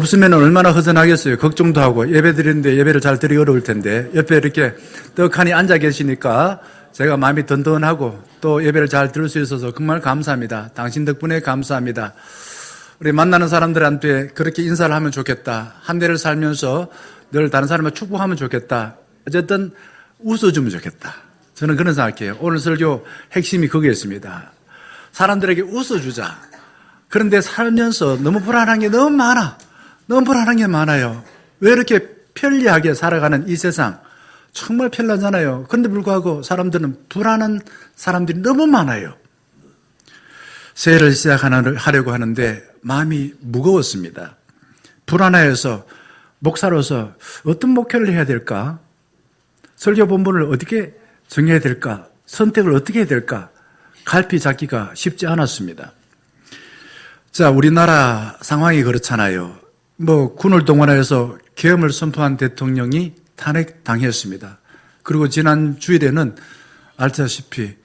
없으면 얼마나 허전하겠어요. 걱정도 하고 예배 드리는데 예배를 잘 드리기 어려울 텐데 옆에 이렇게 떡하니 앉아 계시니까 제가 마음이 든든하고 또 예배를 잘 들을 수 있어서 정말 감사합니다. 당신 덕분에 감사합니다. 우리 만나는 사람들한테 그렇게 인사를 하면 좋겠다. 한 대를 살면서 늘 다른 사람을 축복하면 좋겠다. 어쨌든 웃어주면 좋겠다. 저는 그런 생각해요. 오늘 설교 핵심이 거기였습니다. 사람들에게 웃어주자. 그런데 살면서 너무 불안한 게 너무 많아. 너무 불안한 게 많아요. 왜 이렇게 편리하게 살아가는 이 세상 정말 편리하잖아요. 그런데 불구하고 사람들은 불안한 사람들이 너무 많아요. 새해를 시작하려고 하는데 마음이 무거웠습니다. 불안해서 목사로서 어떤 목회를 해야 될까? 설교 본문을 어떻게 정해야 될까? 선택을 어떻게 해야 될까? 갈피 잡기가 쉽지 않았습니다. 자, 우리나라 상황이 그렇잖아요. 군을 동원해서 계엄을 선포한 대통령이 탄핵당했습니다. 그리고 지난 주일에는 알다시피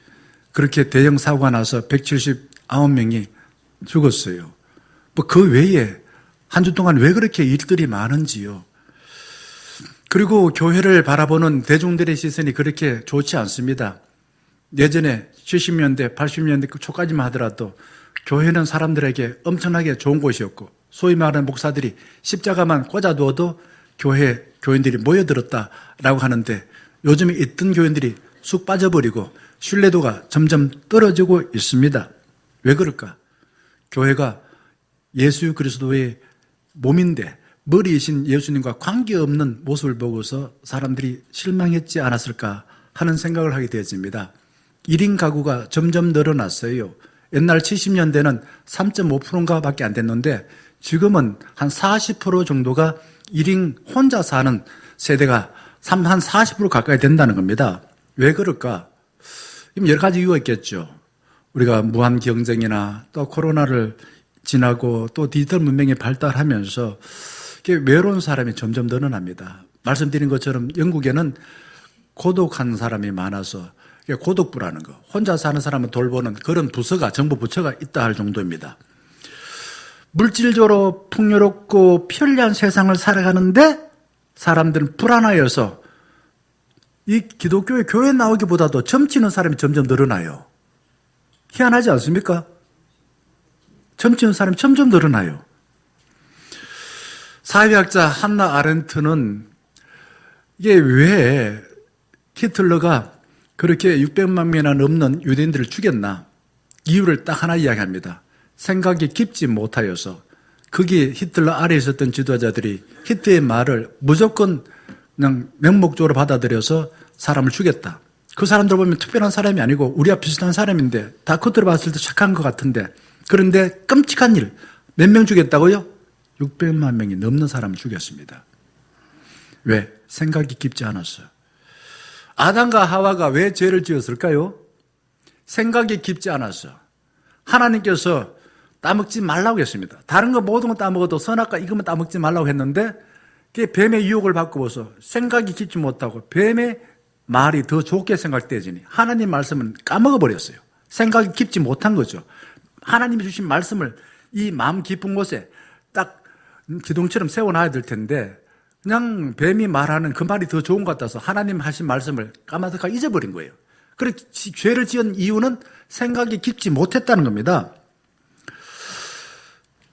그렇게 대형 사고가 나서 179명이 죽었어요. 그 외에 한 주 동안 왜 그렇게 일들이 많은지요. 그리고 교회를 바라보는 대중들의 시선이 그렇게 좋지 않습니다. 예전에 70년대, 80년대 초까지만 하더라도 교회는 사람들에게 엄청나게 좋은 곳이었고 소위 말하는 목사들이 십자가만 꽂아두어도 교인들이 모여들었다라고 하는데 요즘에 있던 교인들이 쑥 빠져버리고 신뢰도가 점점 떨어지고 있습니다. 왜 그럴까? 교회가 예수 그리스도의 몸인데 머리이신 예수님과 관계없는 모습을 보고서 사람들이 실망했지 않았을까 하는 생각을 하게 되어집니다. 1인 가구가 점점 늘어났어요. 옛날 70년대는 3.5%인가 밖에 안 됐는데 지금은 한 40% 정도가 1인 혼자 사는 세대가 한 40% 가까이 된다는 겁니다. 왜 그럴까? 여러 가지 이유가 있겠죠. 우리가 무한 경쟁이나 또 코로나를 지나고 또 디지털 문명이 발달하면서 외로운 사람이 점점 늘어납니다. 말씀드린 것처럼 영국에는 고독한 사람이 많아서 고독부라는 거, 혼자 사는 사람을 돌보는 그런 부서가, 정부 부처가 있다 할 정도입니다. 물질적으로 풍요롭고 편리한 세상을 살아가는데 사람들은 불안하여서 이 기독교의 교회 나오기보다도 점치는 사람이 점점 늘어나요. 희한하지 않습니까? 점치는 사람이 점점 늘어나요. 사회학자 한나 아렌트는 이게 왜 히틀러가 그렇게 600만 명이나 넘는 유대인들을 죽였나? 이유를 딱 하나 이야기합니다. 생각이 깊지 못하여서. 거기 히틀러 아래에 있었던 지도자들이 히틀러의 말을 무조건 그냥 명목적으로 받아들여서 사람을 죽였다. 그 사람들 보면 특별한 사람이 아니고 우리와 비슷한 사람인데 다 겉으로 봤을 때 착한 것 같은데 그런데 끔찍한 일, 몇 명 죽였다고요? 600만 명이 넘는 사람을 죽였습니다. 왜? 생각이 깊지 않았어요. 아담과 하와가 왜 죄를 지었을까요? 생각이 깊지 않았어요. 하나님께서 따먹지 말라고 했습니다. 다른 거 모든 거 따먹어도 선악과 이것만 따먹지 말라고 했는데 그게 뱀의 유혹을 받고서 생각이 깊지 못하고 뱀의 말이 더 좋게 생각되지니 하나님 말씀은 까먹어버렸어요. 생각이 깊지 못한 거죠. 하나님이 주신 말씀을 이 마음 깊은 곳에 딱 기둥처럼 세워놔야 될 텐데 그냥 뱀이 말하는 그 말이 더 좋은 것 같아서 하나님 하신 말씀을 까마득하게 잊어버린 거예요. 그래서 죄를 지은 이유는 생각이 깊지 못했다는 겁니다.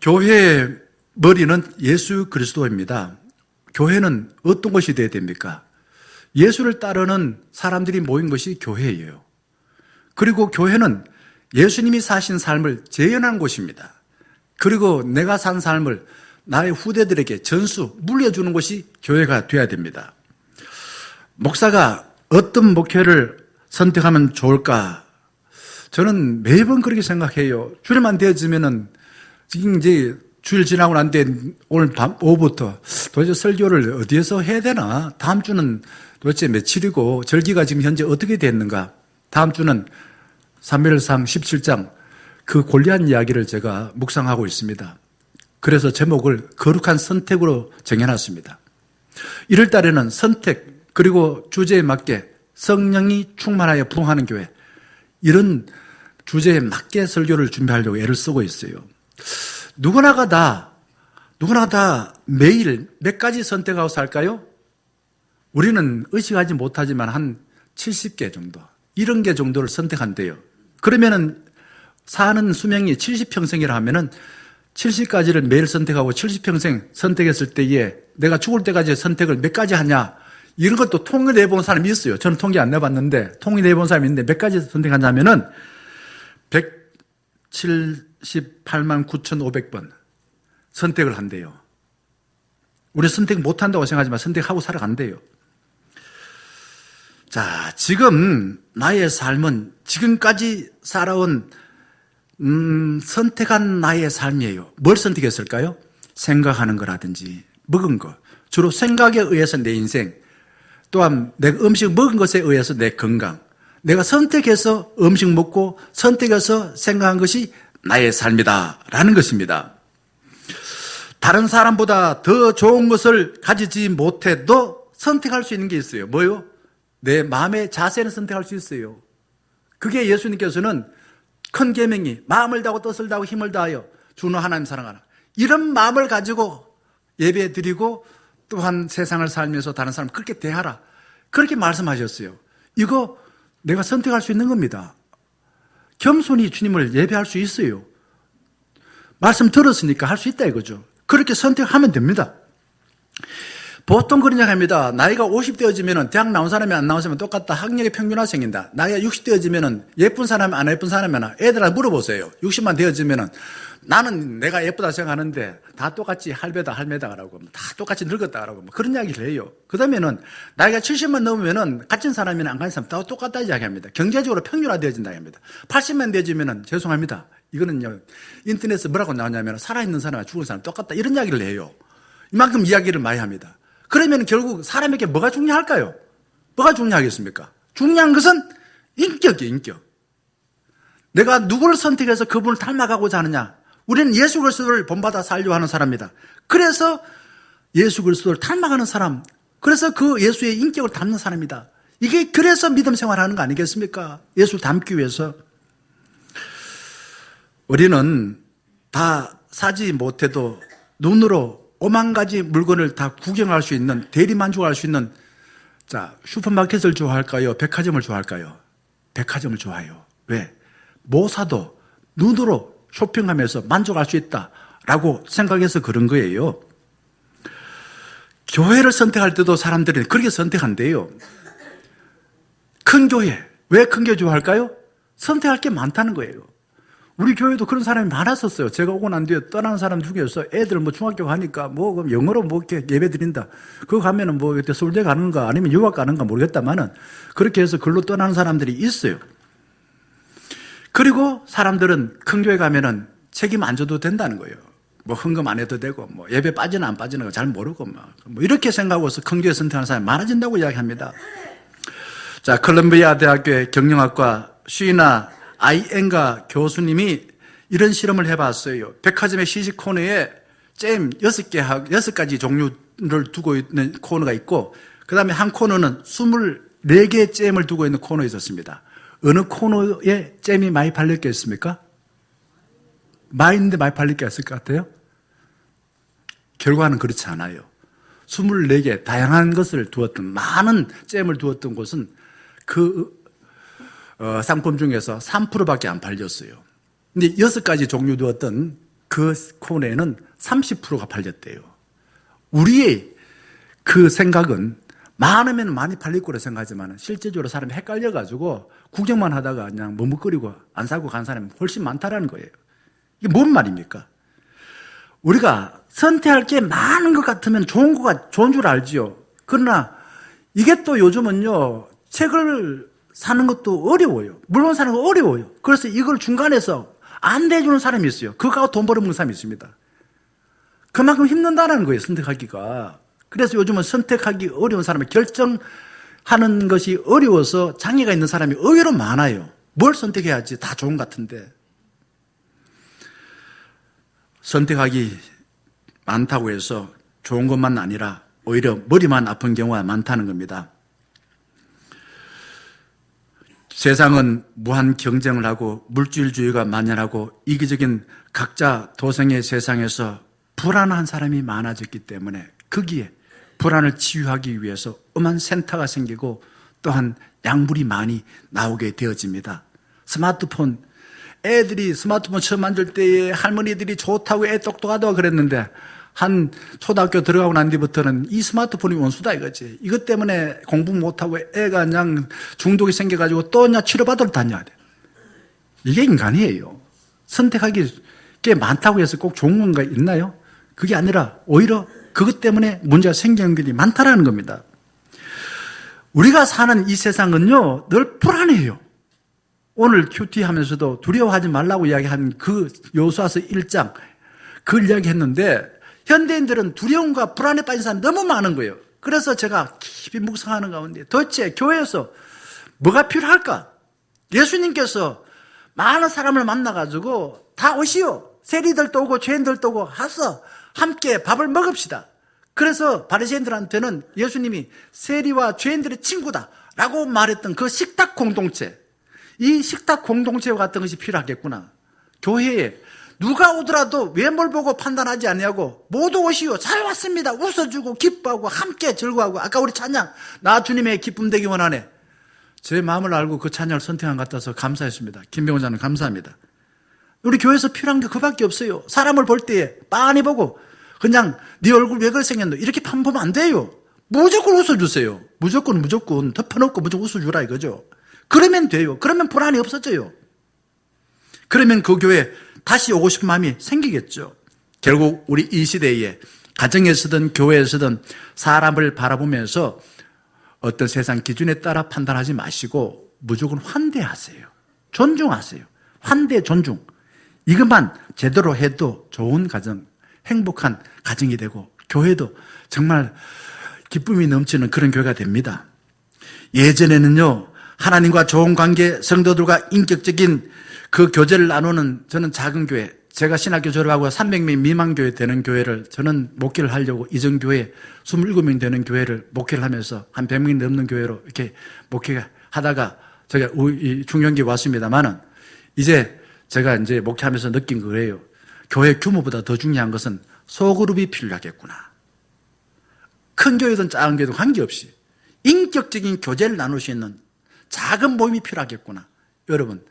교회의 머리는 예수 그리스도입니다. 교회는 어떤 것이 되어야 됩니까? 예수를 따르는 사람들이 모인 것이 교회예요. 그리고 교회는 예수님이 사신 삶을 재현한 곳입니다. 그리고 내가 산 삶을 나의 후대들에게 전수, 물려주는 것이 교회가 되어야 됩니다. 목사가 어떤 목회를 선택하면 좋을까? 저는 매번 그렇게 생각해요. 주일만 되어지면은 지금 이제 주일 지나고 난 뒤에 오늘 밤 오후부터 도대체 설교를 어디에서 해야 되나? 다음 주는 도대체 며칠이고 절기가 지금 현재 어떻게 됐는가? 다음 주는 사무엘상 17장 그 골리앗 이야기를 제가 묵상하고 있습니다. 그래서 제목을 거룩한 선택으로 정해놨습니다. 1월 달에는 선택 그리고 주제에 맞게 성령이 충만하여 부흥하는 교회 이런 주제에 맞게 설교를 준비하려고 애를 쓰고 있어요. 누구나가 다 누구나 다 매일 몇 가지 선택하고 살까요? 우리는 의식하지 못하지만 한 70개 정도, 이런 개 정도를 선택한대요. 그러면은 사는 수명이 70평생이라 하면은 70가지를 매일 선택하고 70평생 선택했을 때에 내가 죽을 때까지 선택을 몇 가지 하냐, 이런 것도 통계 내본 사람이 있어요. 저는 통계 안 내봤는데 통계 내본 사람이 있는데 몇 가지 선택하냐면은 178만 9,500번 선택을 한대요. 우리 선택 못한다고 생각하지만 선택하고 살아간대요. 자, 지금 나의 삶은 지금까지 살아온 선택한 나의 삶이에요. 뭘 선택했을까요? 생각하는 거라든지 먹은 거. 주로 생각에 의해서 내 인생, 또한 내가 음식 먹은 것에 의해서 내 건강, 내가 선택해서 음식 먹고 선택해서 생각한 것이 나의 삶이다 라는 것입니다. 다른 사람보다 더 좋은 것을 가지지 못해도 선택할 수 있는 게 있어요. 뭐요? 내 마음의 자세는 선택할 수 있어요. 그게 예수님께서는 큰 계명이 마음을 다하고 뜻을 다하고 힘을 다하여 주는 하나님 사랑하라, 이런 마음을 가지고 예배 드리고 또한 세상을 살면서 다른 사람 그렇게 대하라, 그렇게 말씀하셨어요. 이거 내가 선택할 수 있는 겁니다. 겸손히 주님을 예배할 수 있어요. 말씀 들었으니까 할 수 있다 이거죠. 그렇게 선택하면 됩니다. 보통 그런 이야기 합니다. 나이가 50되어지면 대학 나온 사람이 안 나온 사람이 똑같다. 학력의 평균화 생긴다. 나이가 60되어지면 예쁜 사람이 안 예쁜 사람이나 애들한테 물어보세요. 60만 되어지면 나는 내가 예쁘다 생각하는데 다 똑같이 할배다 할매다라고 다 똑같이 늙었다라고 그런 이야기를 해요. 그 다음에는 나이가 70만 넘으면은 갇힌 사람이나 안 갇힌 사람 다 똑같다 이야기합니다. 경제적으로 평균화 되어진다 합니다. 80만 되어지면은 죄송합니다. 이거는요, 인터넷에 뭐라고 나오냐면 살아있는 사람과 죽은 사람 똑같다 이런 이야기를 해요. 이만큼 이야기를 많이 합니다. 그러면 결국 사람에게 뭐가 중요할까요? 뭐가 중요하겠습니까? 중요한 것은 인격이에요, 인격. 내가 누구를 선택해서 그분을 닮아가고자 하느냐. 우리는 예수 그리스도를 본받아 살려고 하는 사람입니다. 그래서 예수 그리스도를 닮아가는 사람, 그래서 그 예수의 인격을 닮는 사람이다. 이게 그래서 믿음 생활하는 거 아니겠습니까? 예수를 닮기 위해서. 우리는 다 사지 못해도 눈으로 5만 가지 물건을 다 구경할 수 있는, 대리만족할 수 있는, 자, 슈퍼마켓을 좋아할까요? 백화점을 좋아할까요? 백화점을 좋아해요. 왜? 못 사도 눈으로 쇼핑하면서 만족할 수 있다라고 생각해서 그런 거예요. 교회를 선택할 때도 사람들이 그렇게 선택한대요. 큰 교회. 왜 큰 교회 좋아할까요? 선택할 게 많다는 거예요. 우리 교회도 그런 사람이 많았었어요. 제가 오고 난 뒤에 떠나는 사람 중에서 애들 중학교 가니까 그럼 영어로 이렇게 예배 드린다. 그거 가면은 이때 서울대 가는가 아니면 유학 가는가 모르겠다만은 그렇게 해서 글로 떠나는 사람들이 있어요. 그리고 사람들은 큰 교회 가면은 책임 안 져도 된다는 거예요. 헌금 안 해도 되고, 예배 빠지나 안 빠지는 거 잘 모르고, 이렇게 생각하고서 큰 교회 선택하는 사람이 많아진다고 이야기합니다. 자, 콜롬비아 대학교의 경영학과 쉬나 아이엔가 교수님이 이런 실험을 해봤어요. 백화점의 시식 코너에 잼 6가지 종류를 두고 있는 코너가 있고, 그 다음에 한 코너는 24개의 잼을 두고 있는 코너가 있었습니다. 어느 코너에 잼이 많이 팔렸겠습니까? 많이 있는데 많이 팔렸겠을 것 같아요? 결과는 그렇지 않아요. 24개 다양한 것을 두었던, 많은 잼을 두었던 곳은 그 상품 중에서 3%밖에 안 팔렸어요. 근데 6가지 종류 두었던 그 코너에는 30%가 팔렸대요. 우리의 그 생각은 많으면 많이 팔릴 거라 생각하지만 실제적으로 사람이 헷갈려가지고 구경만 하다가 그냥 머뭇거리고 안 사고 간 사람이 훨씬 많다라는 거예요. 이게 뭔 말입니까? 우리가 선택할 게 많은 것 같으면 좋은 줄 알지요. 그러나 이게 또 요즘은요, 책을 사는 것도 어려워요. 물건 사는 거 어려워요. 그래서 이걸 중간에서 안 대주는 사람이 있어요. 그거 갖고 돈 벌어먹는 사람이 있습니다. 그만큼 힘든다는 거예요, 선택하기가. 그래서 요즘은 선택하기 어려운 사람이 결정하는 것이 어려워서 장애가 있는 사람이 의외로 많아요. 뭘 선택해야지 다 좋은 것 같은데. 선택하기 많다고 해서 좋은 것만 아니라 오히려 머리만 아픈 경우가 많다는 겁니다. 세상은 무한 경쟁을 하고 물질주의가 만연하고 이기적인 각자 도생의 세상에서 불안한 사람이 많아졌기 때문에 거기에 불안을 치유하기 위해서 엄한 센터가 생기고 또한 약물이 많이 나오게 되어집니다. 스마트폰, 애들이 스마트폰 처음 만들 때에 할머니들이 좋다고 애 똑똑하다고 그랬는데 한 초등학교 들어가고 난 뒤부터는 이 스마트폰이 원수다 이거지. 이것 때문에 공부 못하고 애가 그냥 중독이 생겨가지고 또 그냥 치료받으러 다녀야 돼. 이게 인간이에요. 선택하기 꽤 많다고 해서 꼭 좋은 건가 있나요? 그게 아니라 오히려 그것 때문에 문제가 생기는 것이 많다라는 겁니다. 우리가 사는 이 세상은요, 늘 불안해요. 오늘 큐티 하면서도 두려워하지 말라고 이야기한 그 요수아서 1장, 그걸 이야기했는데 현대인들은 두려움과 불안에 빠진 사람이 너무 많은 거예요. 그래서 제가 깊이 묵상하는 가운데 도대체 교회에서 뭐가 필요할까? 예수님께서 많은 사람을 만나가지고 다 오시오. 세리들도 오고 죄인들도 오고 와서 함께 밥을 먹읍시다. 그래서 바리새인들한테는 예수님이 세리와 죄인들의 친구다라고 말했던 그 식탁 공동체, 이 식탁 공동체와 같은 것이 필요하겠구나. 교회에 누가 오더라도 외모를 보고 판단하지 아니하고 모두 오시오. 잘 왔습니다. 웃어주고 기뻐하고 함께 즐거워하고. 아까 우리 찬양, 나 주님의 기쁨 되기 원하네. 제 마음을 알고 그 찬양을 선택한 것 같아서 감사했습니다. 김병훈 장님 감사합니다. 우리 교회에서 필요한 게 그밖에 없어요. 사람을 볼 때에 빤히 보고 그냥 네 얼굴 왜 그렇게 생겼노 이렇게 보면 안 돼요. 무조건 웃어주세요. 무조건 덮어놓고 무조건 웃어주라 이거죠. 그러면 돼요. 그러면 불안이 없어져요. 그러면 그 교회에 다시 오고 싶은 마음이 생기겠죠. 결국 우리 이 시대에 가정에서든 교회에서든 사람을 바라보면서 어떤 세상 기준에 따라 판단하지 마시고 무조건 환대하세요. 존중하세요. 환대, 존중. 이것만 제대로 해도 좋은 가정, 행복한 가정이 되고 교회도 정말 기쁨이 넘치는 그런 교회가 됩니다. 예전에는요, 하나님과 좋은 관계, 성도들과 인격적인 그 교제를 나누는 저는 작은 교회, 제가 신학교 졸업하고 300명 미만 교회 되는 교회를 저는 목회를 하려고 이전교회 27명 되는 교회를 목회를 하면서 한 100명이 넘는 교회로 이렇게 목회하다가 제가 중년기에 왔습니다만은 이제 제가 이제 목회하면서 느낀 거예요. 교회 규모보다 더 중요한 것은 소그룹이 필요하겠구나. 큰 교회든 작은 교회든 관계없이 인격적인 교제를 나눌 수 있는 작은 모임이 필요하겠구나. 여러분,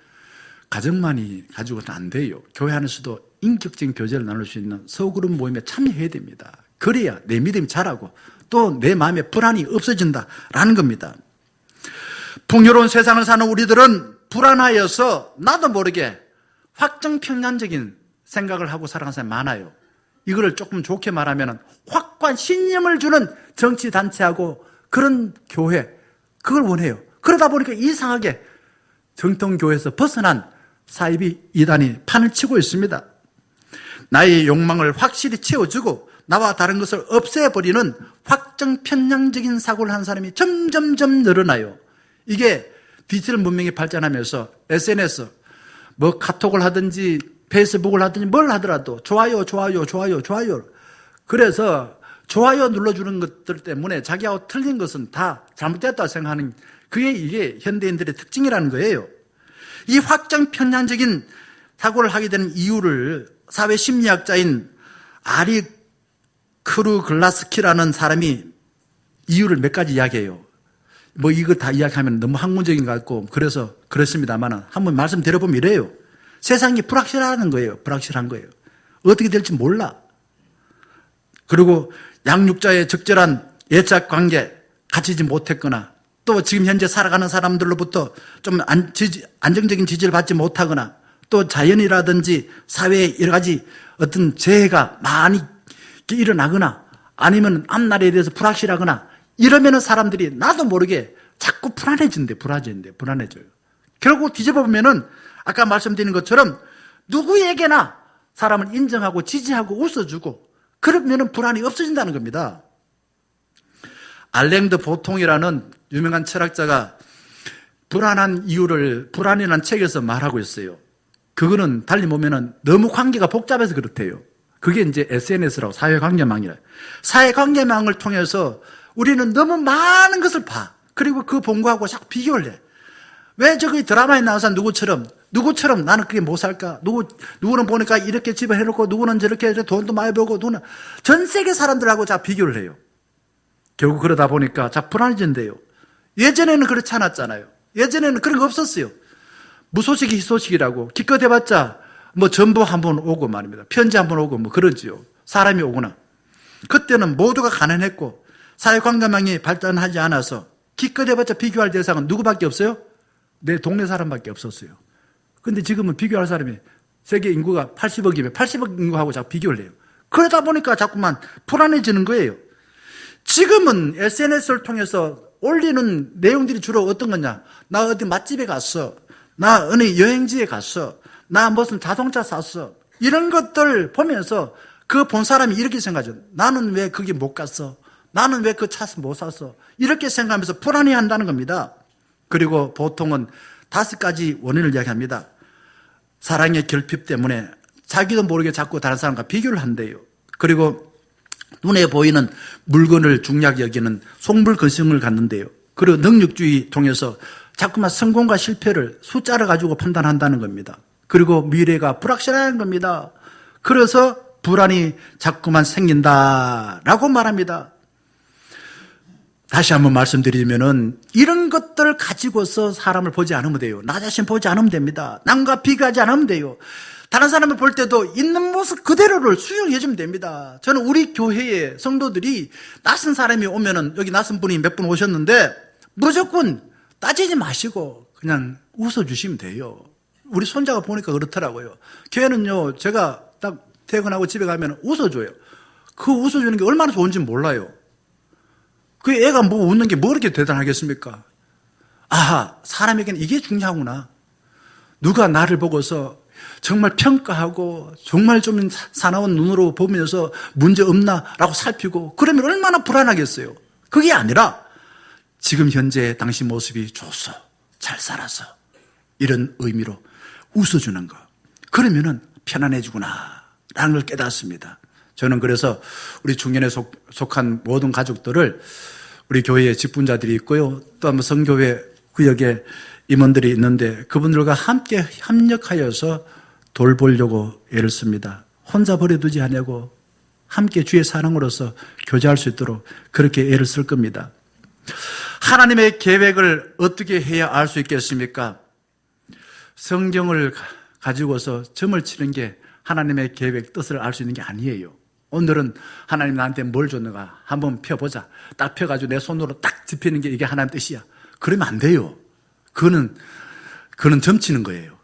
가정만이 가지고는 안 돼요. 교회 안에서도 인격적인 교제를 나눌 수 있는 소그룹 모임에 참여해야 됩니다. 그래야 내 믿음이 자라고 또 내 마음에 불안이 없어진다라는 겁니다. 풍요로운 세상을 사는 우리들은 불안하여서 나도 모르게 확정편향적인 생각을 하고 살아가는 사람이 많아요. 이거를 조금 좋게 말하면 확고한 신념을 주는 정치단체하고 그런 교회, 그걸 원해요. 그러다 보니까 이상하게 정통교회에서 벗어난 사이비 이단이 판을 치고 있습니다. 나의 욕망을 확실히 채워주고 나와 다른 것을 없애버리는 확정 편향적인 사고를 한 사람이 점점점 늘어나요. 이게 디지털 문명이 발전하면서 SNS, 뭐 카톡을 하든지 페이스북을 하든지 뭘 하더라도 좋아요. 그래서 좋아요 눌러주는 것들 때문에 자기하고 틀린 것은 다 잘못됐다고 생각하는 이게 현대인들의 특징이라는 거예요. 이 확정 편향적인 사고를 하게 되는 이유를 사회심리학자인 아리 크루글라스키라는 사람이 이유를 몇 가지 이야기해요. 뭐 이거 다 이야기하면 너무 학문적인 것 같고 그래서 그렇습니다만 한번 말씀드려보면 이래요. 세상이 불확실한 거예요. 불확실한 거예요. 어떻게 될지 몰라. 그리고 양육자의 적절한 예착 관계 갖추지 못했거나 또 지금 현재 살아가는 사람들로부터 좀 안정적인 지지를 받지 못하거나 또 자연이라든지 사회에 여러 가지 어떤 재해가 많이 일어나거나 아니면 앞날에 대해서 불확실하거나 이러면은 사람들이 나도 모르게 자꾸 불안해져요. 결국 뒤집어 보면은 아까 말씀드린 것처럼 누구에게나 사람을 인정하고 지지하고 웃어주고 그러면은 불안이 없어진다는 겁니다. 알랭드 보통이라는 유명한 철학자가 불안이라는 책에서 말하고 있어요. 그거는 달리 보면은 너무 관계가 복잡해서 그렇대요. 그게 이제 SNS라고 사회관계망이라. 사회관계망을 통해서 우리는 너무 많은 것을 봐. 그리고 그 본 거하고 자꾸 비교를 해. 왜 저기 드라마에 나와서 누구처럼 나는 그게 못 살까? 누구는 보니까 이렇게 집을 해놓고 누구는 저렇게 해서 돈도 많이 벌고 누구는 전 세계 사람들하고 자 비교를 해요. 결국 그러다 보니까 자 불안해진대요. 예전에는 그렇지 않았잖아요. 예전에는 그런 거 없었어요. 무소식이 희소식이라고 기껏 해봤자 뭐 전부 한번 오고 말입니다. 편지 한번 오고 뭐 그러지요. 사람이 오거나. 그때는 모두가 가난했고 사회관계망이 발전하지 않아서 기껏 해봤자 비교할 대상은 누구밖에 없어요? 내 동네 사람밖에 없었어요. 근데 지금은 비교할 사람이 세계 인구가 80억이면 80억 인구하고 자꾸 비교를 해요. 그러다 보니까 자꾸만 불안해지는 거예요. 지금은 SNS를 통해서 올리는 내용들이 주로 어떤 거냐? 나 어디 맛집에 갔어. 나 어느 여행지에 갔어. 나 무슨 자동차 샀어. 이런 것들 보면서 그 본 사람이 이렇게 생각하죠. 나는 왜 거기 못 갔어? 나는 왜 그 차 못 샀어? 이렇게 생각하면서 불안해한다는 겁니다. 그리고 보통은 5가지 원인을 이야기합니다. 사랑의 결핍 때문에 자기도 모르게 자꾸 다른 사람과 비교를 한대요. 그리고 눈에 보이는 물건을 중요하게 여기는 속물근성을 갖는데요. 그리고 능력주의 통해서 자꾸만 성공과 실패를 숫자를 가지고 판단한다는 겁니다. 그리고 미래가 불확실한 겁니다. 그래서 불안이 자꾸만 생긴다라고 말합니다. 다시 한번 말씀드리면은 이런 것들을 가지고서 사람을 보지 않으면 돼요. 나 자신 보지 않으면 됩니다. 남과 비교하지 않으면 돼요. 다른 사람을 볼 때도 있는 모습 그대로를 수용해주면 됩니다. 저는 우리 교회의 성도들이 낯선 사람이 오면은 여기 낯선 분이 몇 분 오셨는데 무조건 따지지 마시고 그냥 웃어주시면 돼요. 우리 손자가 보니까 그렇더라고요. 교회는요, 제가 딱 퇴근하고 집에 가면 웃어줘요. 그 웃어주는 게 얼마나 좋은지 몰라요. 그 애가 뭐 웃는 게 뭐 그렇게 대단하겠습니까? 아, 사람에게는 이게 중요하구나. 누가 나를 보고서 정말 평가하고 정말 좀 사나운 눈으로 보면서 문제 없나라고 살피고 그러면 얼마나 불안하겠어요. 그게 아니라 지금 현재 당신 모습이 좋소, 잘 살아서 이런 의미로 웃어주는 거. 그러면은 편안해지구나 라는 걸 깨닫습니다. 저는 그래서 우리 중년에 속한 모든 가족들을 우리 교회에 직분자들이 있고요. 또 한번 성교회 구역에 임원들이 있는데 그분들과 함께 협력하여서 돌보려고 애를 씁니다. 혼자 버려두지 않냐고 함께 주의 사랑으로서 교제할 수 있도록 그렇게 애를 쓸 겁니다. 하나님의 계획을 어떻게 해야 알 수 있겠습니까? 성경을 가지고서 점을 치는 게 하나님의 계획, 뜻을 알 수 있는 게 아니에요. 오늘은 하나님 나한테 뭘 줬는가 한번 펴보자. 딱 펴가지고 내 손으로 딱 짚히는 게 이게 하나님 뜻이야. 그러면 안 돼요. 그거는 점치는 거예요.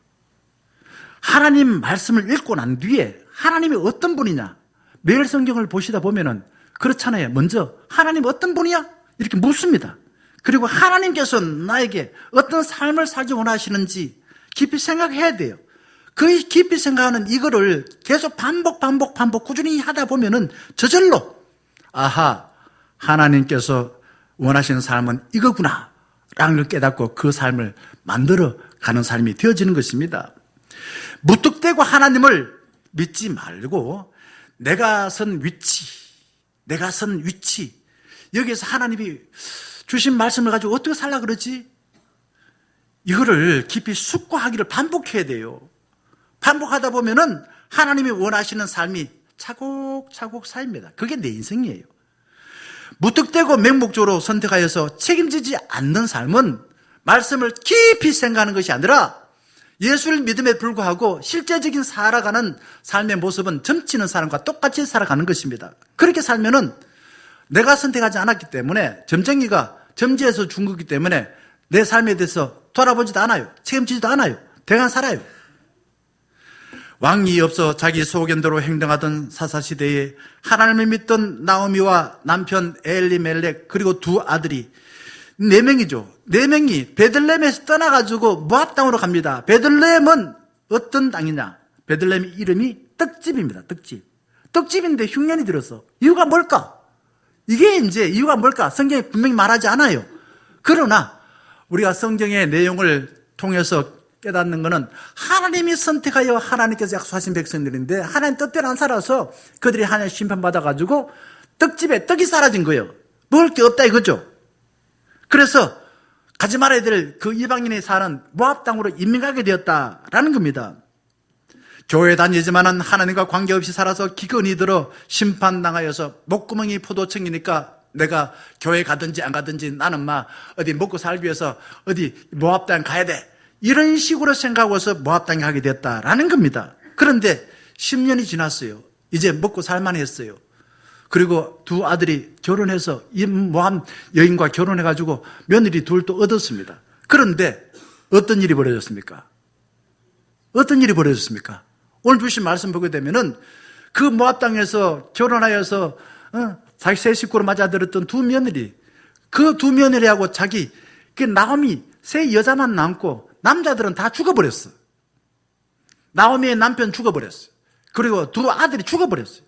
하나님 말씀을 읽고 난 뒤에 하나님이 어떤 분이냐. 매일 성경을 보시다 보면은 그렇잖아요. 먼저 하나님 어떤 분이야? 이렇게 묻습니다. 그리고 하나님께서 나에게 어떤 삶을 살기 원하시는지 깊이 생각해야 돼요. 그 깊이 생각하는 이거를 계속 반복 꾸준히 하다 보면은 저절로 아하, 하나님께서 원하시는 삶은 이거구나 라는 걸 깨닫고 그 삶을 만들어 가는 삶이 되어지는 것입니다. 무턱대고 하나님을 믿지 말고 내가 선 위치 여기에서 하나님이 주신 말씀을 가지고 어떻게 살라 그러지? 이거를 깊이 숙고하기를 반복해야 돼요. 반복하다 보면은 하나님이 원하시는 삶이 차곡차곡 쌓입니다. 그게 내 인생이에요. 무턱대고 맹목적으로 선택하여서 책임지지 않는 삶은 말씀을 깊이 생각하는 것이 아니라 예수를 믿음에 불구하고 실제적인 살아가는 삶의 모습은 점치는 사람과 똑같이 살아가는 것입니다. 그렇게 살면은 내가 선택하지 않았기 때문에 점쟁이가 점지해서 준 거기 때문에 내 삶에 대해서 돌아보지도 않아요. 책임지지도 않아요. 대강 살아요. 왕이 없어 자기 소견대로 행동하던 사사시대에 하나님을 믿던 나오미와 남편 엘리멜렉 그리고 두 아들이 4명이죠. 4명이 베들레헴에서 떠나가지고 모압 땅으로 갑니다. 베들레헴은 어떤 땅이냐? 베들레헴 이름이 떡집입니다. 떡집인데 흉년이 들었어. 이유가 뭘까? 이게 이제 이유가 뭘까? 성경에 분명히 말하지 않아요. 그러나 우리가 성경의 내용을 통해서 깨닫는 것은 하나님이 선택하여 하나님께서 약속하신 백성들인데 하나님 뜻대로 안 살아서 그들이 하나님 심판받아가지고 떡집에 떡이 사라진 거예요. 먹을 게 없다 이거죠. 그래서 가지 말아야 될 그 이방인이 사는 모압 땅으로 이민 가게 되었다라는 겁니다. 교회 다니지만은 하나님과 관계없이 살아서 기근이 들어 심판당하여서 목구멍이 포도청이니까 내가 교회 가든지 안 가든지 나는 어디 먹고 살기 위해서 어디 모압 땅 가야 돼. 이런 식으로 생각하고서 모압 땅에 가게 되었다라는 겁니다. 그런데 10년이 지났어요. 이제 먹고 살만했어요. 그리고 두 아들이 결혼해서 이 모압 여인과 결혼해가지고 며느리 둘 또 얻었습니다. 그런데 어떤 일이 벌어졌습니까? 어떤 일이 벌어졌습니까? 오늘 주신 말씀 보게 되면은 그 모압 땅에서 결혼하여서 자기 세 식구를 맞아들었던 두 며느리, 그 두 며느리하고 자기 그 나오미 세 여자만 남고 남자들은 다 죽어버렸어. 나오미의 남편 죽어버렸어. 그리고 두 아들이 죽어버렸어요.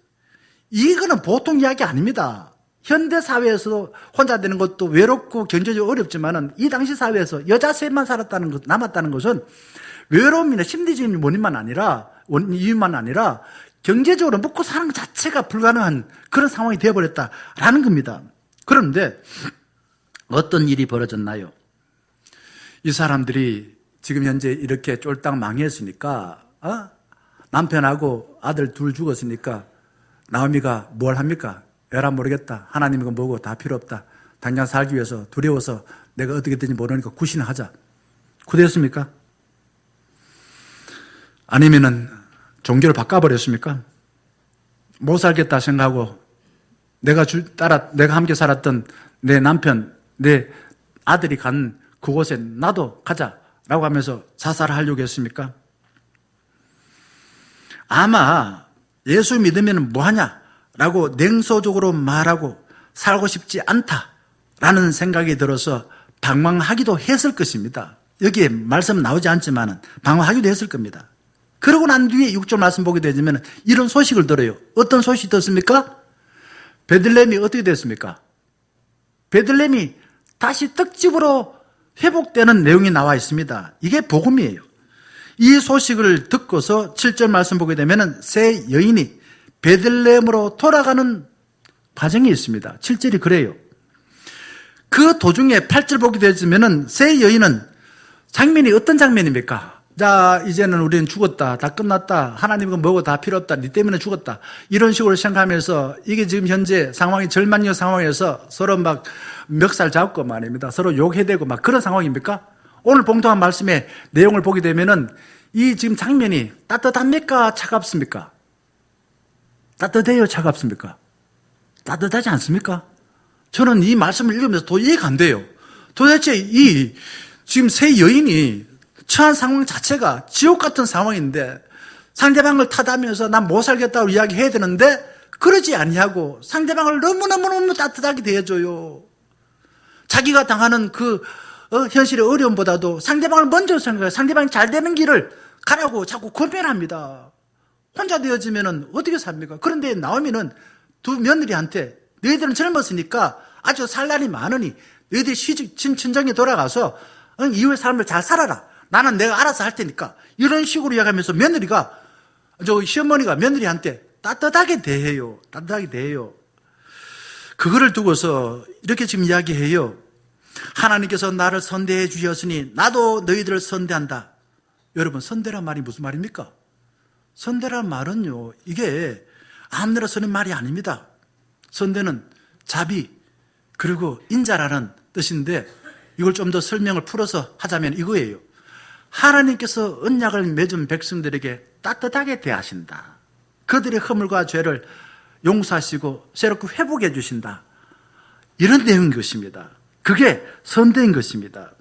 이거는 보통 이야기 아닙니다. 현대 사회에서 혼자 되는 것도 외롭고 경제적으로 어렵지만은 이 당시 사회에서 여자 셋만 남았다는 것은 외로움이나 심리적인 원인만 아니라 이유만 아니라 경제적으로 먹고 사는 것 자체가 불가능한 그런 상황이 되어버렸다라는 겁니다. 그런데 어떤 일이 벌어졌나요? 이 사람들이 지금 현재 이렇게 쫄딱 망했으니까 남편하고 아들 둘 죽었으니까 나오미가 뭘 합니까? 에라 모르겠다. 하나님이고 뭐고 다 필요 없다. 당장 살기 위해서 두려워서 내가 어떻게 되는지 모르니까 굿이나 하자. 굿했습니까? 아니면은 종교를 바꿔버렸습니까? 못 살겠다 생각하고 내가 함께 살았던 내 남편, 내 아들이 간 그곳에 나도 가자라고 하면서 자살을 하려고 했습니까? 아마 예수 믿으면 뭐하냐라고 냉소적으로 말하고 살고 싶지 않다라는 생각이 들어서 방황하기도 했을 것입니다. 여기에 말씀 나오지 않지만 방황하기도 했을 겁니다. 그러고 난 뒤에 6절 말씀 보게 되면 이런 소식을 들어요. 어떤 소식이 듣습니까? 베들레헴이 어떻게 됐습니까? 베들레헴이 다시 떡집으로 회복되는 내용이 나와 있습니다. 이게 복음이에요. 이 소식을 듣고서 7절 말씀 보게 되면 세 여인이 베들레헴으로 돌아가는 과정이 있습니다. 7절이 그래요. 그 도중에 8절 보게 되면 세 여인은 장면이 어떤 장면입니까? 자, 이제는 우리는 죽었다. 다 끝났다. 하나님은 뭐고 다 필요 없다. 니 때문에 죽었다. 이런 식으로 생각하면서 이게 지금 현재 상황이 절망적 상황에서 서로 막 멱살 잡고 말입니다. 서로 욕해대고 막 그런 상황입니까? 오늘 봉독한 말씀의 내용을 보게 되면은 이 지금 장면이 따뜻합니까? 차갑습니까? 따뜻해요? 차갑습니까? 따뜻하지 않습니까? 저는 이 말씀을 읽으면서 도저히 이해가 안 돼요. 도대체 이 지금 세 여인이 처한 상황 자체가 지옥 같은 상황인데 상대방을 탓하면서 난 못 살겠다고 이야기해야 되는데 그러지 아니하고 상대방을 너무너무 따뜻하게 대해줘요. 자기가 당하는 그 현실의 어려움보다도 상대방을 먼저 생각해요. 상대방이 잘 되는 길을 가라고 자꾸 권면합니다. 혼자 되어지면 어떻게 삽니까? 그런데 나오미는 두 며느리한테 너희들은 젊었으니까 아주 살 날이 많으니 너희들이 친정에 돌아가서 이후의 삶을 잘 살아라. 나는 내가 알아서 할 테니까. 이런 식으로 이야기하면서 며느리가, 시어머니가 며느리한테 따뜻하게 대해요. 따뜻하게 대해요. 그거를 두고서 이렇게 지금 이야기해요. 하나님께서 나를 선대해 주셨으니 나도 너희들을 선대한다. 여러분, 선대란 말이 무슨 말입니까? 선대란 말은요, 이게 아무나 쓰는 말이 아닙니다. 선대는 자비, 그리고 인자라는 뜻인데 이걸 좀 더 설명을 풀어서 하자면 이거예요. 하나님께서 언약을 맺은 백성들에게 따뜻하게 대하신다. 그들의 허물과 죄를 용서하시고 새롭게 회복해 주신다. 이런 내용인 것입니다. 그게 선대인 것입니다.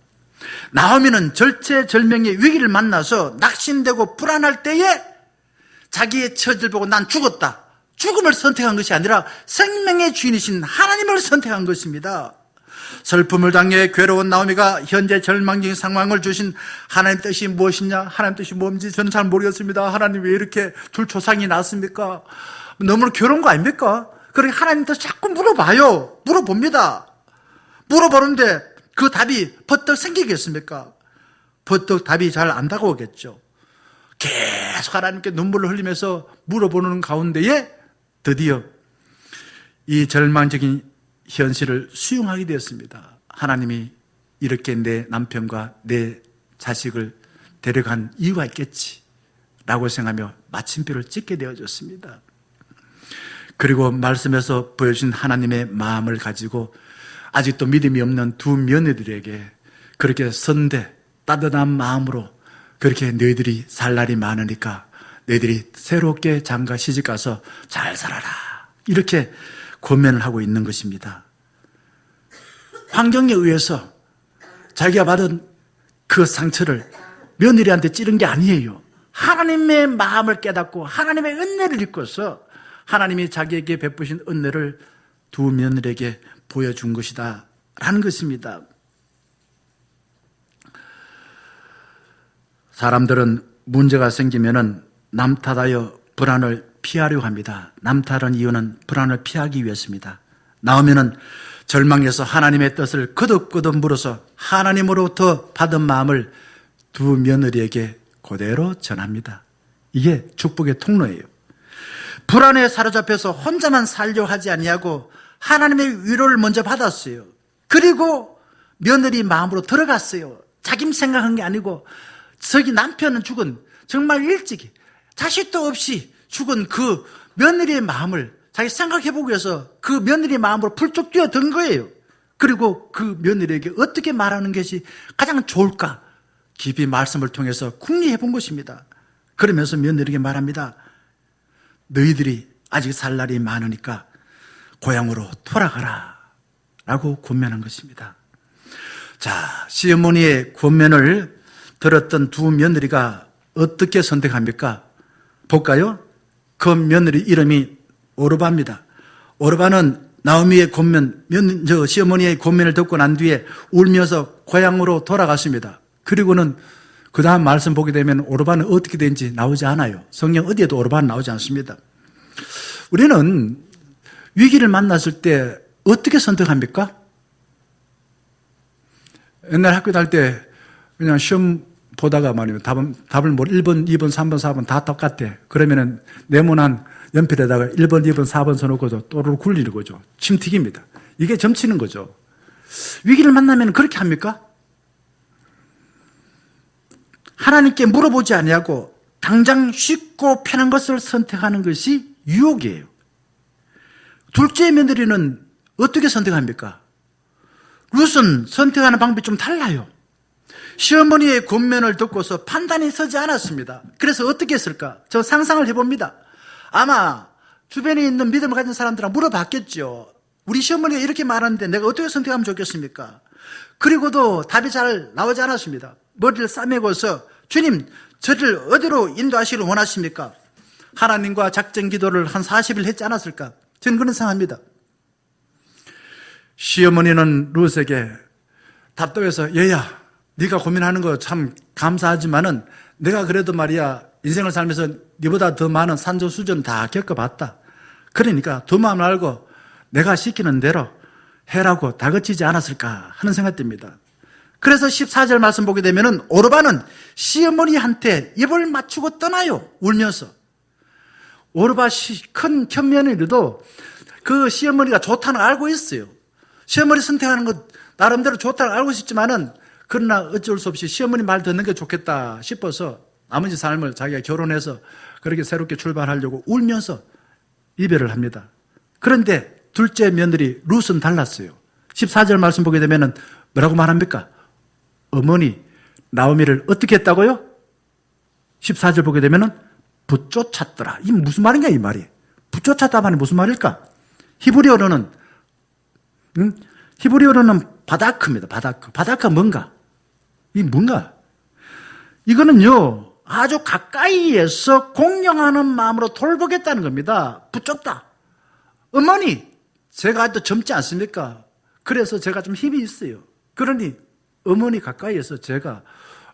나오미는 절체절명의 위기를 만나서 낙심되고 불안할 때에 자기의 처지를 보고 난 죽었다. 죽음을 선택한 것이 아니라 생명의 주인이신 하나님을 선택한 것입니다. 슬픔을 당해 괴로운 나오미가 현재 절망적인 상황을 주신 하나님 뜻이 무엇이냐? 하나님 뜻이 뭔지 저는 잘 모르겠습니다. 하나님 왜 이렇게 둘 조상이 났습니까? 너무 괴로운 거 아닙니까? 그러니까 하나님 뜻 자꾸 물어봐요. 물어봅니다. 물어보는데 그 답이 버떡 생기겠습니까? 버떡 답이 잘 안 다가오겠죠. 계속 하나님께 눈물을 흘리면서 물어보는 가운데에 드디어 이 절망적인 현실을 수용하게 되었습니다. 하나님이 이렇게 내 남편과 내 자식을 데려간 이유가 있겠지 라고 생각하며 마침표를 찍게 되어졌습니다. 그리고 말씀에서 보여준 하나님의 마음을 가지고 아직도 믿음이 없는 두 며느리들에게 그렇게 선대 따뜻한 마음으로 그렇게 너희들이 살 날이 많으니까 너희들이 새롭게 장가 시집가서 잘 살아라 이렇게 권면을 하고 있는 것입니다. 환경에 의해서 자기가 받은 그 상처를 며느리한테 찌른 게 아니에요. 하나님의 마음을 깨닫고 하나님의 은혜를 입고서 하나님이 자기에게 베푸신 은혜를 두 며느리에게 보여준 것이다 라는 것입니다. 사람들은 문제가 생기면은 남 탓하여 불안을 피하려 합니다. 남 탓하는 이유는 불안을 피하기 위해서입니다. 나오면은 절망해서 하나님의 뜻을 거듭거듭 물어서 하나님으로부터 받은 마음을 두 며느리에게 그대로 전합니다. 이게 축복의 통로예요. 불안에 사로잡혀서 혼자만 살려 하지 아니하고 하나님의 위로를 먼저 받았어요. 그리고 며느리 마음으로 들어갔어요. 자기 생각한 게 아니고 저기 남편은 죽은 정말 일찍이 자식도 없이 죽은 그 며느리의 마음을 자기 생각해보기 위해서 그 며느리의 마음으로 풀쭉 뛰어든 거예요. 그리고 그 며느리에게 어떻게 말하는 것이 가장 좋을까 깊이 말씀을 통해서 궁리해 본 것입니다. 그러면서 며느리에게 말합니다. 너희들이 아직 살 날이 많으니까 고향으로 돌아가라 라고 권면한 것입니다. 자, 시어머니의 권면을 들었던 두 며느리가 어떻게 선택합니까? 볼까요? 그 며느리 이름이 오르바입니다. 오르바는 나오미의 권면, 시어머니의 권면을 듣고 난 뒤에 울면서 고향으로 돌아갔습니다. 그리고는 그 다음 말씀 보게 되면 오르바는 어떻게 된지 나오지 않아요. 성경 어디에도 오르바는 나오지 않습니다. 우리는 위기를 만났을 때 어떻게 선택합니까? 옛날 학교 다닐 때 그냥 시험 보다가 말이에요. 답을 뭐 1번, 2번, 3번, 4번 다 똑같대. 그러면은 네모난 연필에다가 1번, 2번, 4번 써놓고서 또르르 굴리는 거죠. 침튀깁니다. 이게 점치는 거죠. 위기를 만나면 그렇게 합니까? 하나님께 물어보지 아니하고 당장 쉽고 편한 것을 선택하는 것이 유혹이에요. 둘째 며느리는 어떻게 선택합니까? 룻은 선택하는 방법이 좀 달라요. 시어머니의 권면을 듣고서 판단이 서지 않았습니다. 그래서 어떻게 했을까? 저 상상을 해봅니다. 아마 주변에 있는 믿음을 가진 사람들은 물어봤겠죠. 우리 시어머니가 이렇게 말하는데 내가 어떻게 선택하면 좋겠습니까? 그리고도 답이 잘 나오지 않았습니다. 머리를 싸매고서 주님, 저를 어디로 인도하시기를 원하십니까? 하나님과 작전 기도를 한 40일 했지 않았을까? 저는 그런 생각합니다. 시어머니는 룻에게 답답해서 얘야, 네가 고민하는 거 참 감사하지만은 내가 그래도 말이야 인생을 살면서 네보다 더 많은 산소수전 다 겪어봤다. 그러니까 두 마음을 알고 내가 시키는 대로 해라고 다그치지 않았을까 하는 생각이 듭니다. 그래서 14절 말씀 보게 되면은 오르바는 시어머니한테 입을 맞추고 떠나요. 울면서. 오르바 큰 며느리도 그 시어머니가 좋다는 걸 알고 있어요. 시어머니 선택하는 것 나름대로 좋다는 걸 알고 있지만은 그러나 어쩔 수 없이 시어머니 말 듣는 게 좋겠다 싶어서 나머지 삶을 자기가 결혼해서 그렇게 새롭게 출발하려고 울면서 이별을 합니다. 그런데 둘째 며느리 룻은 달랐어요. 14절 말씀 보게 되면은 뭐라고 말합니까? 어머니 나오미를 어떻게 했다고요? 14절 보게 되면은 붙쫓았더라. 이게 무슨 말인가 이 말이? 붙쫓았다 말이 무슨 말일까? 히브리어로는 바다크입니다. 바다크. 바다크가 뭔가? 이 뭔가? 이거는요 아주 가까이에서 공경하는 마음으로 돌보겠다는 겁니다. 붙잡다. 어머니, 제가 아직도 젊지 않습니까? 그래서 제가 좀 힘이 있어요. 그러니 어머니 가까이에서 제가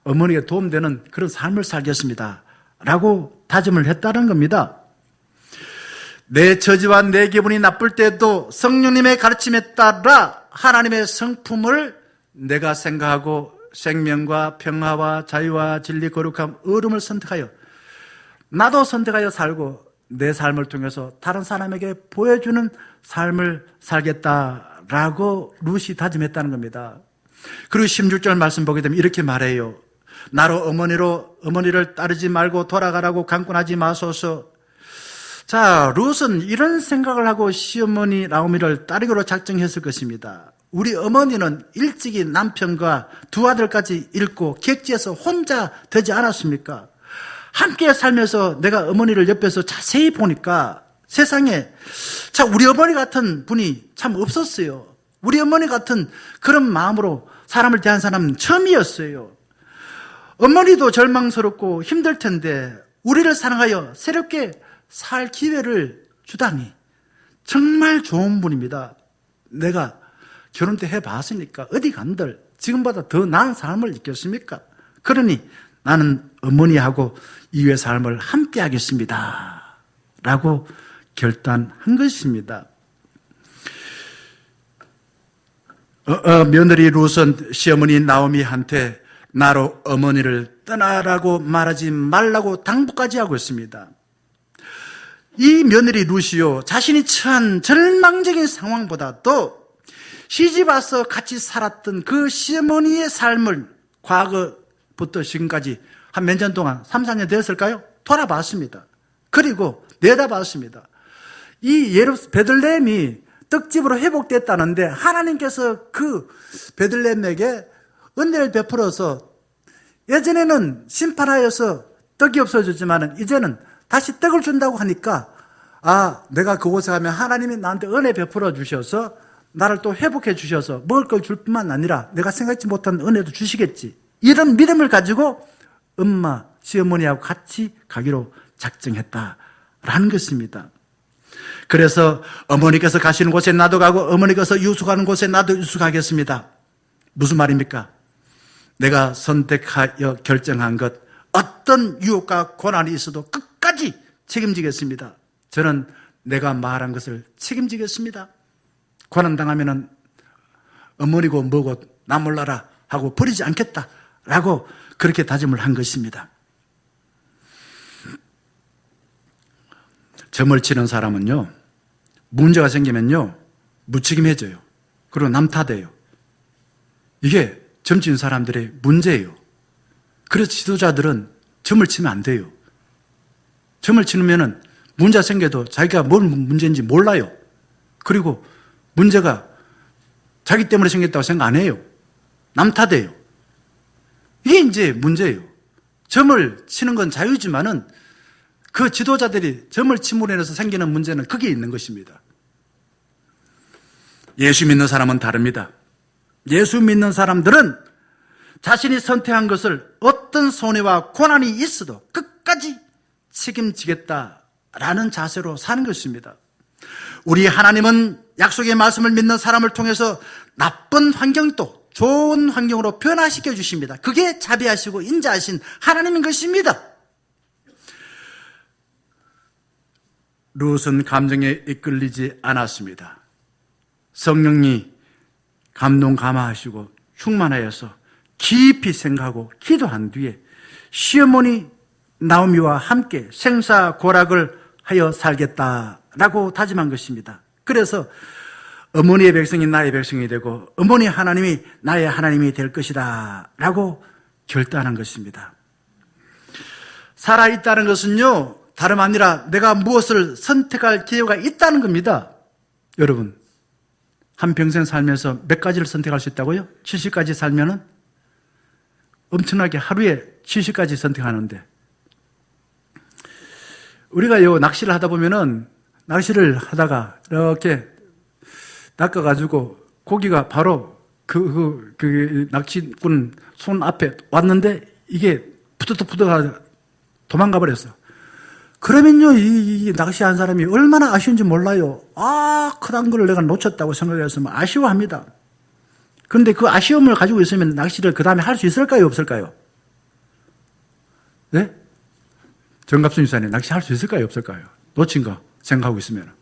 어머니가 도움되는 그런 삶을 살겠습니다. 라고 다짐을 했다는 겁니다. 내 처지와 내 기분이 나쁠 때도 성령님의 가르침에 따라 하나님의 성품을 내가 생각하고 생명과 평화와 자유와 진리, 거룩함, 의름을 선택하여 나도 선택하여 살고 내 삶을 통해서 다른 사람에게 보여주는 삶을 살겠다라고 룻이 다짐했다는 겁니다. 그리고 16절 말씀 보게 되면 이렇게 말해요. 나로 어머니를 따르지 말고 돌아가라고 강권하지 마소서. 자, 룻은 이런 생각을 하고 시어머니 나오미를 따르기로 작정했을 것입니다. 우리 어머니는 일찍이 남편과 두 아들까지 잃고 객지에서 혼자 되지 않았습니까? 함께 살면서 내가 어머니를 옆에서 자세히 보니까 세상에 참 우리 어머니 같은 분이 참 없었어요. 우리 어머니 같은 그런 마음으로 사람을 대한 사람은 처음이었어요. 어머니도 절망스럽고 힘들 텐데 우리를 사랑하여 새롭게 살 기회를 주다니 정말 좋은 분입니다. 내가 결혼 때 해봤으니까 어디 간들 지금보다 더 나은 삶을 있겠습니까? 그러니 나는 어머니하고 이후의 삶을 함께 하겠습니다 라고 결단한 것입니다. 며느리 룻은 시어머니 나오미한테 나로 어머니를 떠나라고 말하지 말라고 당부까지 하고 있습니다. 이 며느리 룻이요, 자신이 처한 절망적인 상황보다도 시집 와서 같이 살았던 그 시어머니의 삶을 과거부터 지금까지 한 몇 년 동안 3, 4년 되었을까요? 돌아봤습니다. 그리고 내다봤습니다. 이 베들레헴이 떡집으로 회복됐다는데 하나님께서 그 베들레헴에게 은혜를 베풀어서 예전에는 심판하여서 떡이 없어졌지만 이제는 다시 떡을 준다고 하니까 내가 그곳에 가면 하나님이 나한테 은혜 베풀어 주셔서 나를 또 회복해 주셔서 먹을 걸 줄 뿐만 아니라 내가 생각지 못한 은혜도 주시겠지. 이런 믿음을 가지고 엄마, 시어머니하고 같이 가기로 작정했다라는 것입니다. 그래서 어머니께서 가시는 곳에 나도 가고 어머니께서 유숙하는 곳에 나도 유숙하겠습니다. 무슨 말입니까? 내가 선택하여 결정한 것, 어떤 유혹과 고난이 있어도 끝까지 책임지겠습니다. 저는 내가 말한 것을 책임지겠습니다. 고난당하면 어머니고 뭐고 나 몰라라 하고 버리지 않겠다라고 그렇게 다짐을 한 것입니다. 점을 치는 사람은요, 문제가 생기면요 무책임해져요. 그리고 남 탓해요. 이게 점 치는 사람들의 문제예요. 그래서 지도자들은 점을 치면 안 돼요. 점을 치면 문제가 생겨도 자기가 뭔 문제인지 몰라요. 그리고 문제가 자기 때문에 생겼다고 생각 안 해요. 남 탓해요. 이게 이제 문제예요. 점을 치는 건 자유지만은 그 지도자들이 점을 침으로 인해서 생기는 문제는 거기에 있는 것입니다. 예수 믿는 사람은 다릅니다. 예수 믿는 사람들은 자신이 선택한 것을 어떤 손해와 고난이 있어도 끝까지 책임지겠다라는 자세로 사는 것입니다. 우리 하나님은 약속의 말씀을 믿는 사람을 통해서 나쁜 환경도 좋은 환경으로 변화시켜 주십니다. 그게 자비하시고 인자하신 하나님인 것입니다. 룻은 감정에 이끌리지 않았습니다. 성령이 감동 감화하시고 충만하여서 깊이 생각하고 기도한 뒤에 시어머니 나오미와 함께 생사고락을 하여 살겠다라고 다짐한 것입니다. 그래서 어머니의 백성이 나의 백성이 되고 어머니 하나님이 나의 하나님이 될 것이다 라고 결단한 것입니다. 살아있다는 것은요, 다름 아니라 내가 무엇을 선택할 기회가 있다는 겁니다. 여러분, 한평생 살면서 몇 가지를 선택할 수 있다고요? 70가지 살면은 엄청나게 하루에 70가지 선택하는데, 우리가 낚시를 하다 보면은 낚시를 하다가 이렇게 낚아가지고 고기가 바로 그 낚시꾼 손 앞에 왔는데 이게 푸드득 도망가 버렸어. 그러면요, 이 낚시한 사람이 얼마나 아쉬운지 몰라요. 그런 걸 내가 놓쳤다고 생각했으면 아쉬워합니다. 그런데 그 아쉬움을 가지고 있으면 낚시를 그 다음에 할 수 있을까요, 없을까요? 네? 정갑순 이사님, 낚시할 수 있을까요, 없을까요? 놓친 거 생각하고 있으면.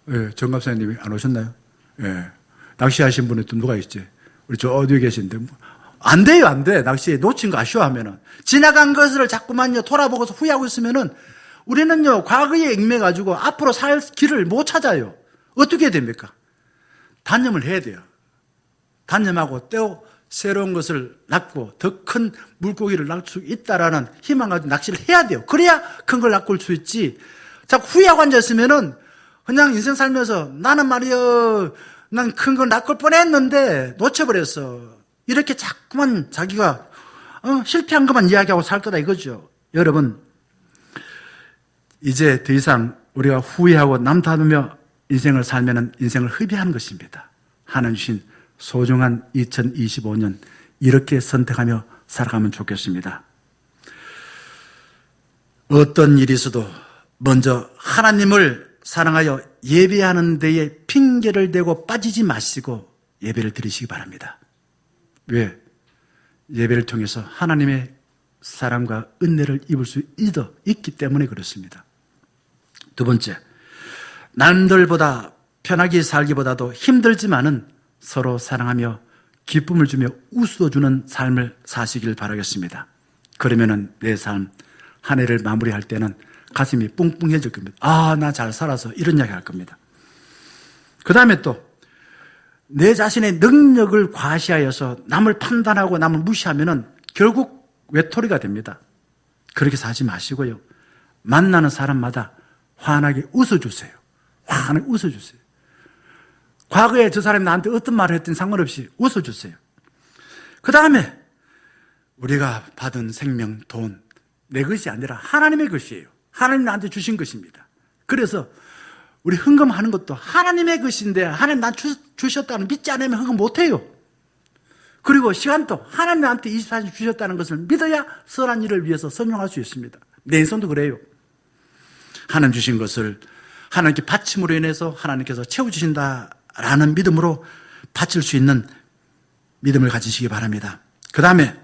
예, 정갑사님이 안 오셨나요? 예. 낚시하신 분이 또 누가 있지? 우리 저 어디에 계신데. 안 돼요, 안 돼. 낚시 놓친 거 아쉬워하면은. 지나간 것을 자꾸만요, 돌아보고서 후회하고 있으면은 우리는요, 과거에 얽매가지고 앞으로 살 길을 못 찾아요. 어떻게 해야 됩니까? 단념을 해야 돼요. 단념하고 또 새로운 것을 낚고 더 큰 물고기를 낚을 수 있다라는 희망을 가지고 낚시를 해야 돼요. 그래야 큰 걸 낚을 수 있지. 자꾸 후회하고 앉아있으면은 그냥 인생 살면서 나는 말이야, 난 큰 거 낚을 뻔했는데 놓쳐버렸어. 이렇게 자꾸만 자기가 실패한 것만 이야기하고 살 거다 이거죠. 여러분, 이제 더 이상 우리가 후회하고 남탓하며 인생을 살면은 인생을 흡입하는 것입니다. 하나님 주신 소중한 2025년 이렇게 선택하며 살아가면 좋겠습니다. 어떤 일이 있어도 먼저 하나님을 사랑하여 예배하는 데에 핑계를 대고 빠지지 마시고 예배를 드리시기 바랍니다. 왜? 예배를 통해서 하나님의 사랑과 은혜를 입을 수 있기 때문에 그렇습니다. 두 번째, 남들보다 편하게 살기보다도 힘들지만은 서로 사랑하며 기쁨을 주며 웃어주는 삶을 사시길 바라겠습니다. 그러면은 내 삶, 한 해를 마무리할 때는 가슴이 뿡뿡해질 겁니다. 아, 나 잘 살아서 이런 이야기 할 겁니다. 그 다음에 또 내 자신의 능력을 과시하여서 남을 판단하고 남을 무시하면은 결국 외톨이가 됩니다. 그렇게 사지 마시고요. 만나는 사람마다 환하게 웃어주세요. 환하게 웃어주세요. 과거에 저 사람이 나한테 어떤 말을 했든 상관없이 웃어주세요. 그 다음에 우리가 받은 생명, 돈, 내 것이 아니라 하나님의 것이에요. 하나님 나한테 주신 것입니다. 그래서 우리 헌금하는 것도 하나님의 것인데 하나님 나한테 주셨다는 믿지 않으면 헌금 못해요. 그리고 시간도 하나님 나한테 24시간 주셨다는 것을 믿어야 선한 일을 위해서 선용할 수 있습니다. 내 인생도 그래요. 하나님 주신 것을 하나님께 바침으로 인해서 하나님께서 채워주신다라는 믿음으로 바칠 수 있는 믿음을 가지시기 바랍니다. 그 다음에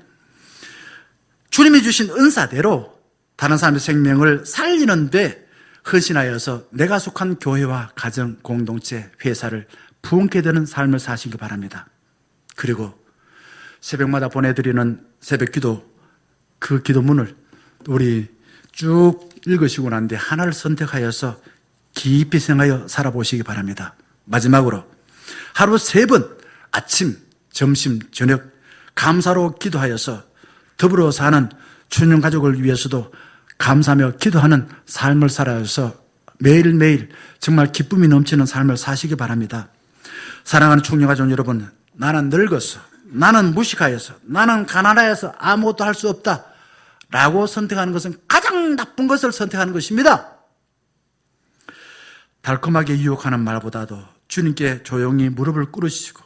주님이 주신 은사대로 다른 사람의 생명을 살리는데 헌신하여서 내가 속한 교회와 가정, 공동체, 회사를 부흥케 되는 삶을 사시기 바랍니다. 그리고 새벽마다 보내드리는 새벽기도, 그 기도문을 우리 쭉 읽으시고 난 뒤에 하나를 선택하여서 깊이 생각하여 살아보시기 바랍니다. 마지막으로 하루 3번 아침, 점심, 저녁 감사로 기도하여서 더불어 사는 춘륜 가족을 위해서도 감사하며 기도하는 삶을 살아서 매일매일 정말 기쁨이 넘치는 삶을 사시기 바랍니다. 사랑하는 충녀가족 여러분, 나는 늙었어, 나는 무식하여서, 나는 가난하여서 아무것도 할 수 없다 라고 선택하는 것은 가장 나쁜 것을 선택하는 것입니다. 달콤하게 유혹하는 말보다도 주님께 조용히 무릎을 꿇으시고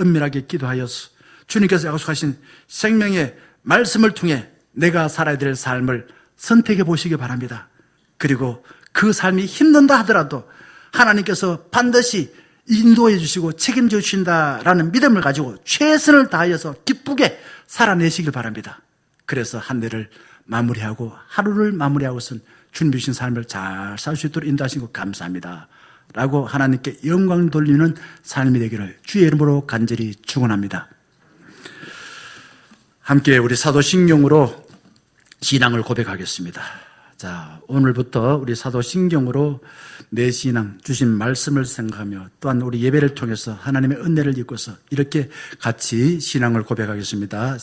은밀하게 기도하여서 주님께서 약속하신 생명의 말씀을 통해 내가 살아야 될 삶을 선택해 보시기 바랍니다. 그리고 그 삶이 힘든다 하더라도 하나님께서 반드시 인도해 주시고 책임져 주신다라는 믿음을 가지고 최선을 다하여서 기쁘게 살아내시길 바랍니다. 그래서 한 해를 마무리하고 하루를 마무리하고선 주님 주신 삶을 잘 살 수 있도록 인도하신 것 감사합니다 라고 하나님께 영광 돌리는 삶이 되기를 주의 이름으로 간절히 축원합니다. 함께 우리 사도신경으로 신앙을 고백하겠습니다. 자, 오늘부터 우리 사도신경으로 내 신앙, 주신 말씀을 생각하며 또한 우리 예배를 통해서 하나님의 은혜를 입고서 이렇게 같이 신앙을 고백하겠습니다.